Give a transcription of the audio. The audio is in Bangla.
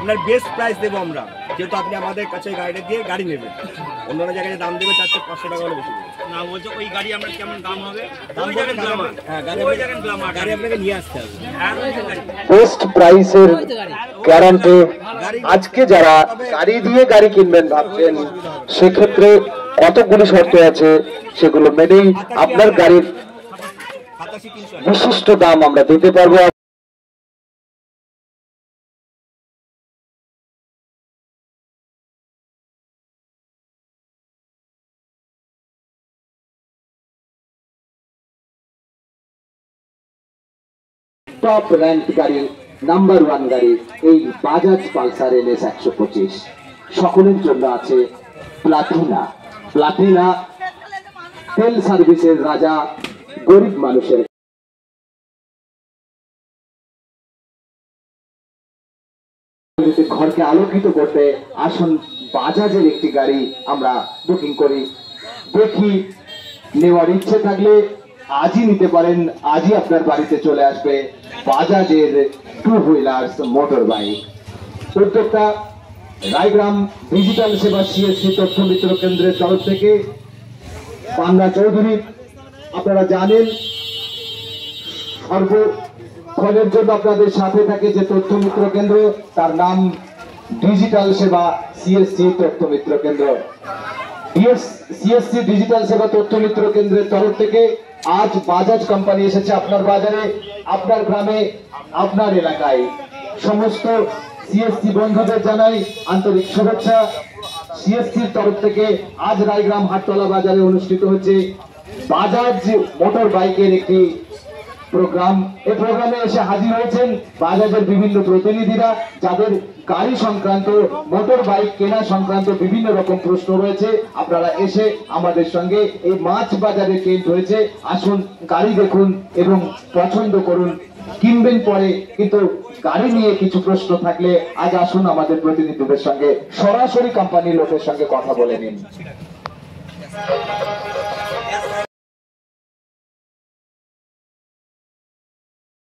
আপনার বেস্ট প্রাইস দেবো আমরা, যেহেতু আপনি আমাদের কাছে গাড়িটা দিয়ে গাড়ি নেবেন। অন্যান্য জায়গায় দাম দেবে 400-500 টাকা হলে বেশি দেবে না। বলছো ওই গাড়ি আমরা কেমন দাম হবে? হ্যাঁ, গাড়ি আপনাকে নিয়ে আসতে হবে। বেস্ট প্রাইসের গ্যারান্টি। আজকে যারা গাড়ি দিয়ে গাড়ি কিনবেন ভাবছেন, সেক্ষেত্রে কতগুলো শর্ত আছে, সেগুলো মেনেই আপনার গাড়ির বিশিষ্ট দাম আমরা দিতে পারবো। টপ র্যাঙ্ক গাড়ি, নাম্বার 1 গাড়ি এই বাজাজ পালসার NS 125। সকলের জন্য আছে প্লাটিনা। প্লাটিনা তেল সার্ভিসের রাজা, গরিব মানুষের ঘরকে আলোকিত করতে আসুন বাজাজের একটি গাড়ি আমরা বুকিং করি। দেখি নেওয়ার ইচ্ছে থাকলে আজই নিতে পারেন, আজই আপনার বাড়িতে চলে আসবে বাজাজের 2 হুইলার্স মোটর বাইক। উদ্যোক্তা রায়গ্রাম ডিজিটাল সেবা CSC তথ্য মিত্র কেন্দ্রের তরফ থেকে পান্না চৌধুরী। আপনারা জানেন সর্বক্ষণের জন্য আপনাদের সাথে থাকে যে তথ্য মিত্র কেন্দ্র, তার নাম ডিজিটাল সেবা CSC তথ্য মিত্র কেন্দ্র। CSC ডিজিটাল সেবা তথ্য মিত্র কেন্দ্রের তরফ থেকে আজ বাজাজ কোম্পানি এসেছে আপনার বাজারে, আপনার গ্রামে, আপনার এলাকায়। সমস্ত CSC বন্ধুদের জানাই আন্তরিক শুভেচ্ছা। CSCর তরফ থেকে আজ রায়গ্রাম হাটতলা বাজারে অনুষ্ঠিত হচ্ছে বাজাজ মোটর বাইকের একটি প্রোগ্রাম। এই প্রোগ্রামে এসে হাজির হয়েছেন বাজাজের বিভিন্ন প্রতিনিধিরা, যাদের গাড়ি সংক্রান্ত, মোটর বাইক কেনা সংক্রান্ত বিভিন্ন রকম প্রশ্ন রয়েছে। আপনারা এসে আমাদের সঙ্গে এই মাছ বাজারে কেন্দ্র হয়েছে, আসুন গাড়ি দেখুন এবং পছন্দ করুন। কিনবেন পরে, কিন্তু গাড়ি নিয়ে কিছু প্রশ্ন থাকলে আজ আসুন আমাদের প্রতিনিধিদের সঙ্গে সরাসরি কোম্পানির লোকের সঙ্গে কথা বলে নিন।